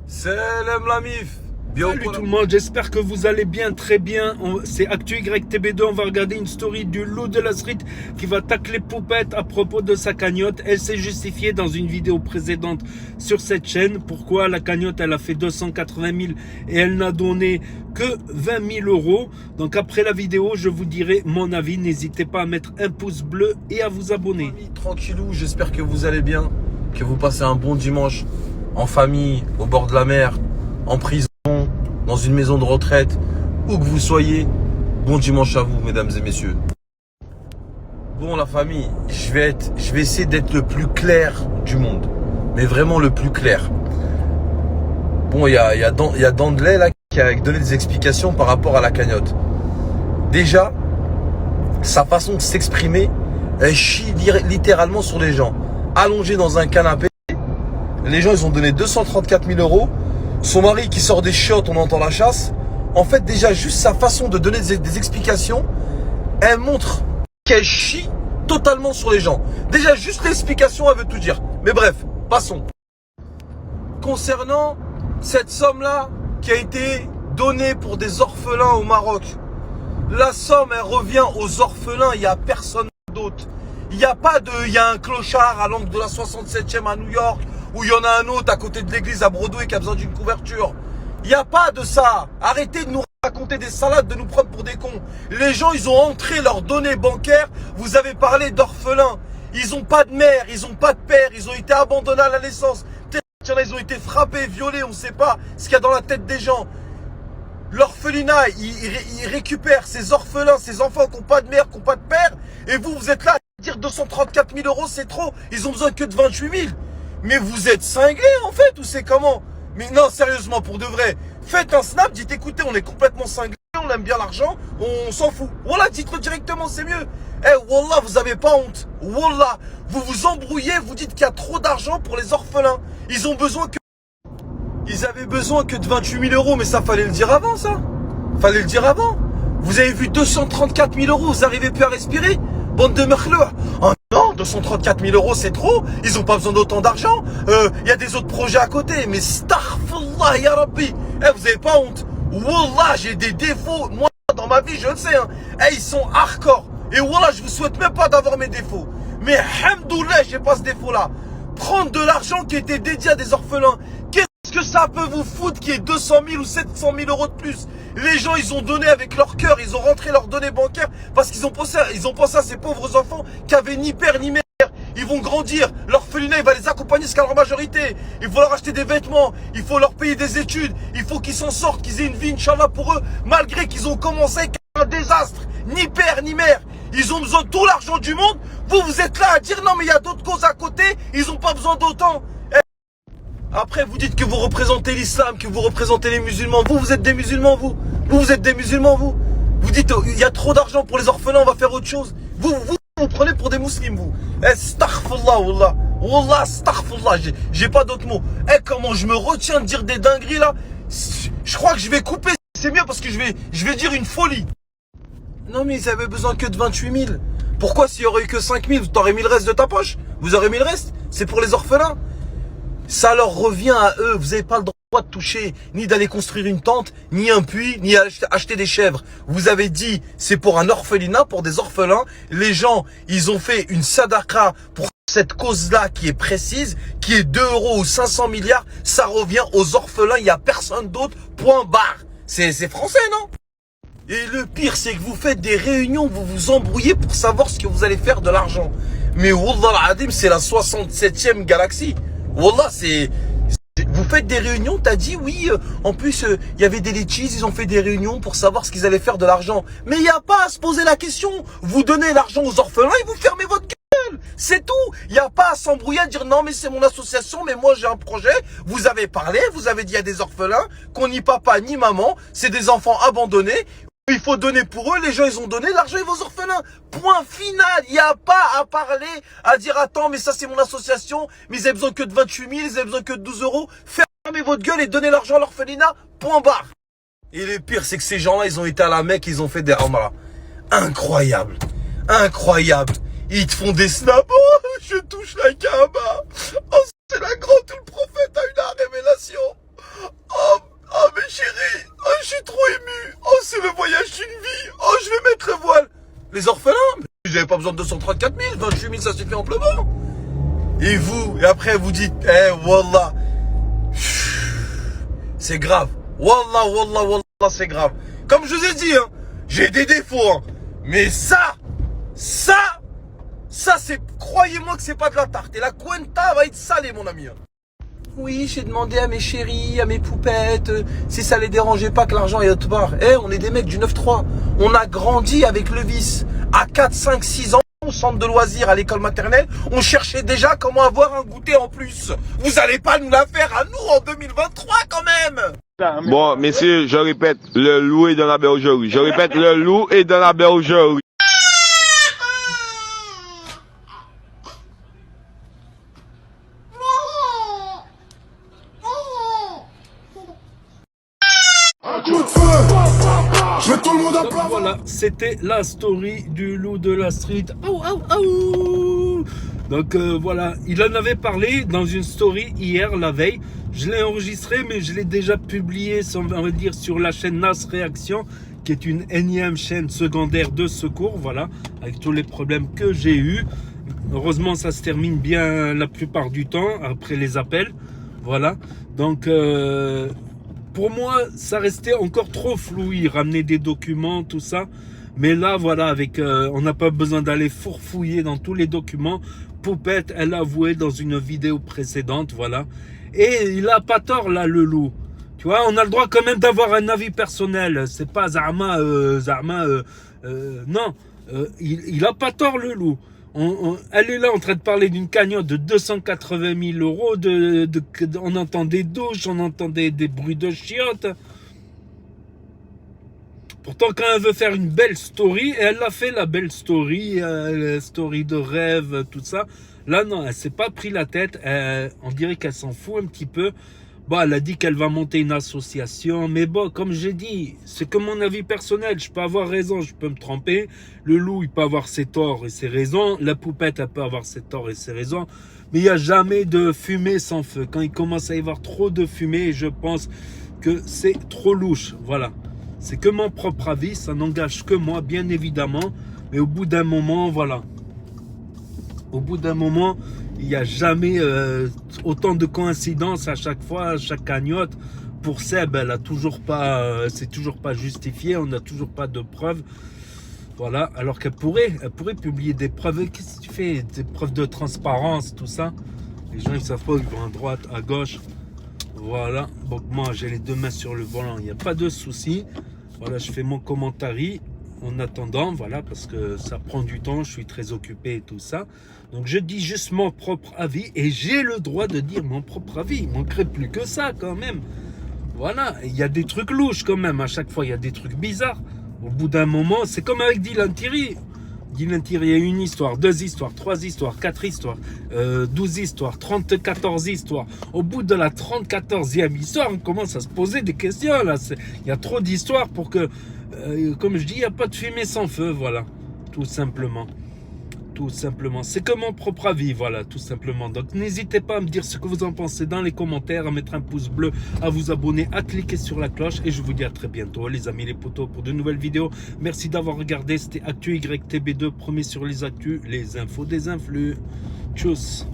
Salam la mif. Salut tout le monde, j'espère que vous allez bien, très bien. C'est Actu YTB2, on va regarder une story du loup de la street qui va tacler Poupette à propos de sa cagnotte. Elle s'est justifiée dans une vidéo précédente sur cette chaîne. Pourquoi la cagnotte, elle a fait 280 000 et elle n'a donné que 20 000 euros. Donc après la vidéo, je vous dirai mon avis. N'hésitez pas à mettre un pouce bleu et à vous abonner. Tranquillou, j'espère que vous allez bien, que vous passez un bon dimanche en famille, au bord de la mer, en prison, dans une maison de retraite, où que vous soyez. Bon dimanche à vous, mesdames et messieurs. Bon, la famille, je vais essayer d'être le plus clair du monde. Mais vraiment le plus clair. Bon, il y a Dandelay là qui a donné des explications par rapport à la cagnotte. Déjà, sa façon de s'exprimer, elle chie littéralement sur les gens. Allongé dans un canapé, les gens ils ont donné 234 000 euros. Son mari qui sort des chiottes, on entend la chasse. En fait, déjà, juste sa façon de donner des explications, elle montre qu'elle chie totalement sur les gens. Déjà, juste l'explication, elle veut tout dire. Mais bref, passons. Concernant cette somme-là qui a été donnée pour des orphelins au Maroc, la somme, elle revient aux orphelins, il n'y a personne d'autre. Il y a un clochard à l'angle de la 67e à New York, où il y en a un autre à côté de l'église à Broadway qui a besoin d'une couverture. Il n'y a pas de ça. Arrêtez de nous raconter des salades, de nous prendre pour des cons. Les gens, ils ont entré leurs données bancaires. Vous avez parlé d'orphelins. Ils n'ont pas de mère, ils n'ont pas de père, ils ont été abandonnés à la naissance. Peut-être ils ont été frappés, violés, on ne sait pas ce qu'il y a dans la tête des gens. L'orphelinat, il récupère ces orphelins, ces enfants qui n'ont pas de mère, qui n'ont pas de père. Et vous êtes là à dire 234 000 euros, c'est trop. Ils ont besoin que de 28 000. Mais vous êtes cinglés en fait, ou c'est comment? Mais non, sérieusement, pour de vrai, faites un snap, dites écoutez, on est complètement cinglés, on aime bien l'argent, on s'en fout. Voilà, dites-le directement, c'est mieux. Wallah, vous avez pas honte. Wallah, vous vous embrouillez, vous dites qu'il y a trop d'argent pour les orphelins. Ils avaient besoin que de 28 000 euros, mais ça fallait le dire avant, ça. Fallait le dire avant. Vous avez vu 234 000 euros, vous n'arrivez plus à respirer? Bande de merleurs. Oh non, 234 000 euros, c'est trop. Ils n'ont pas besoin d'autant d'argent. Il y a des autres projets à côté. Mais astaghfirullah, ya Rabbi. Vous n'avez pas honte. Wallah, j'ai des défauts. Moi, dans ma vie, je le sais. Ils sont hardcore. Et wallah, je vous souhaite même pas d'avoir mes défauts. Mais hamdoulilah, j'ai pas ce défaut-là. Prendre de l'argent qui était dédié à des orphelins. Qu'est-ce que ça peut vous foutre qu'il y ait 200 000 ou 700 000 euros de plus? Les gens, ils ont donné avec leur cœur, ils ont rentré leurs données bancaires parce qu'ils ont pensé à ces pauvres enfants qui avaient ni père ni mère. Ils vont grandir, l'orphelinat, il va les accompagner jusqu'à leur majorité. Il faut leur acheter des vêtements, il faut leur payer des études, il faut qu'ils s'en sortent, qu'ils aient une vie, Inch'Allah, pour eux, malgré qu'ils ont commencé avec un désastre. Ni père ni mère. Ils ont besoin de tout l'argent du monde. Vous êtes là à dire non, mais il y a d'autres causes à côté, ils n'ont pas besoin d'autant. Après, vous dites que vous représentez l'islam, que vous représentez les musulmans. Vous êtes des musulmans, vous. Vous êtes des musulmans, vous. Vous dites, il y a trop d'argent pour les orphelins, on va faire autre chose. Vous prenez pour des musulmans, vous. Astaghfirullah, wallah. Wallah, astaghfirullah. J'ai pas d'autres mots. Comment je me retiens de dire des dingueries, là. Je crois que je vais couper. C'est mieux parce que je vais dire une folie. Non, mais ils avaient besoin que de 28 000. Pourquoi s'il y aurait eu que 5 000, t'aurais mis le reste de ta poche? Vous aurez mis le reste? C'est pour les orphelins. Ça leur revient à eux. Vous n'avez pas le droit de toucher, ni d'aller construire une tente, ni un puits, ni acheter des chèvres. Vous avez dit, c'est pour un orphelinat, pour des orphelins. Les gens, ils ont fait une sadaqa pour cette cause-là qui est précise, qui est 2 euros ou 500 milliards. Ça revient aux orphelins. Il n'y a personne d'autre. Point barre. C'est français, non? Et le pire, c'est que vous faites des réunions, vous vous embrouillez pour savoir ce que vous allez faire de l'argent. Mais Wallah al-Adim, c'est la 67e galaxie. Wallah, vous faites des réunions, t'as dit oui, en plus, il y avait des litchis, ils ont fait des réunions pour savoir ce qu'ils allaient faire de l'argent. Mais il n'y a pas à se poser la question. Vous donnez l'argent aux orphelins et vous fermez votre gueule. C'est tout. Il n'y a pas à s'embrouiller, à dire non, mais c'est mon association, mais moi j'ai un projet. Vous avez parlé, vous avez dit il y a des orphelins, qu'on ni papa ni maman, c'est des enfants abandonnés. Il faut donner pour eux, les gens ils ont donné, l'argent est aux orphelins. Point final, il n'y a pas à parler, à dire attends mais ça c'est mon association, mais ils avaient besoin que de 28 000, ils avaient besoin que de 12 euros. Fermez votre gueule et donnez l'argent à l'orphelinat, point barre. Et le pire c'est que ces gens-là ils ont été à la Mecque, ils ont fait des Umrah. Incroyable, incroyable. Ils te font des snaps, oh je touche la Kaaba, oh c'est la grande où le prophète a eu la révélation. besoin de 234 000, 28 000, ça suffit amplement. Et vous, et après vous dites, wallah, c'est grave. Wallah, wallah, wallah, c'est grave. Comme je vous ai dit, hein, j'ai des défauts, hein, mais ça, c'est, croyez-moi que c'est pas de la tarte. Et la cuenta va être salée, mon ami. Oui, j'ai demandé à mes chéris, à mes poupettes, si ça les dérangeait pas que l'argent est autre part. On est des mecs du 9-3. On a grandi avec le vice. À 4, 5, 6 ans, au centre de loisirs, à l'école maternelle, on cherchait déjà comment avoir un goûter en plus. Vous allez pas nous la faire à nous en 2023 quand même. Bon, messieurs, je répète, le loup est dans la bergerie. Je répète, le loup est dans la bergerie. Donc voilà, c'était la story du loup de la street. Donc voilà, il en avait parlé dans une story hier, la veille. Je l'ai enregistré, mais je l'ai déjà publié, on va dire, sur la chaîne Nas Réaction, qui est une énième chaîne secondaire de secours, voilà, avec tous les problèmes que j'ai eus. Heureusement, ça se termine bien la plupart du temps, après les appels, voilà. Donc, pour moi, ça restait encore trop flou. Il ramenait des documents, tout ça. Mais là, voilà, avec, on n'a pas besoin d'aller fourfouiller dans tous les documents. Poupette, elle a avoué dans une vidéo précédente, voilà. Et il a pas tort, là, le loup. Tu vois, on a le droit quand même d'avoir un avis personnel. C'est pas Zama, non, il a pas tort, le loup. Elle est là en train de parler d'une cagnotte de 280 000 euros. On entend des douches, on entend des bruits de chiottes. Pourtant, quand elle veut faire une belle story, et elle a fait la belle story, la story de rêve, tout ça. Là, non, elle s'est pas pris la tête. On dirait qu'elle s'en fout un petit peu. Bon, elle a dit qu'elle va monter une association, mais bon, comme j'ai dit, c'est que mon avis personnel. Je peux avoir raison, je peux me tromper. Le loup, il peut avoir ses torts et ses raisons. La poupette, elle peut avoir ses torts et ses raisons. Mais il n'y a jamais de fumée sans feu. Quand il commence à y avoir trop de fumée, je pense que c'est trop louche. Voilà. C'est que mon propre avis, ça n'engage que moi, bien évidemment. Mais au bout d'un moment, voilà. Au bout d'un moment, il n'y a jamais autant de coïncidences à chaque fois, à chaque cagnotte. Pour Seb, elle a toujours pas, c'est toujours pas justifié, on n'a toujours pas de preuves. Voilà, alors qu'elle pourrait publier des preuves. Qu'est-ce que tu fais? Des preuves de transparence, tout ça. Les gens, ils savent pas, ils vont à droite, à gauche. Voilà, donc moi, j'ai les deux mains sur le volant, il n'y a pas de souci. Voilà, je fais mon commentaire en attendant, voilà, parce que ça prend du temps, je suis très occupé et tout ça. Donc je dis juste mon propre avis et j'ai le droit de dire mon propre avis. Il manquerait plus que ça quand même. Voilà, il y a des trucs louches quand même, à chaque fois il y a des trucs bizarres. Au bout d'un moment, c'est comme avec Dylan Thierry. Dylan Thierry, il y a une histoire, 2 histoires, 3 histoires, 4 histoires, 12 histoires, 34 histoires. Au bout de la 34e histoire, on commence à se poser des questions. Là, il y a trop d'histoires pour que, comme je dis, il n'y a pas de fumée sans feu, voilà, tout simplement. Tout simplement, c'est que mon propre avis, voilà, tout simplement. Donc n'hésitez pas à me dire ce que vous en pensez dans les commentaires, à mettre un pouce bleu, à vous abonner, à cliquer sur la cloche. Et je vous dis à très bientôt, les amis, les potos, pour de nouvelles vidéos. Merci d'avoir regardé, c'était Actu YTB2, premier sur les actus, les infos des influx. Tchuss.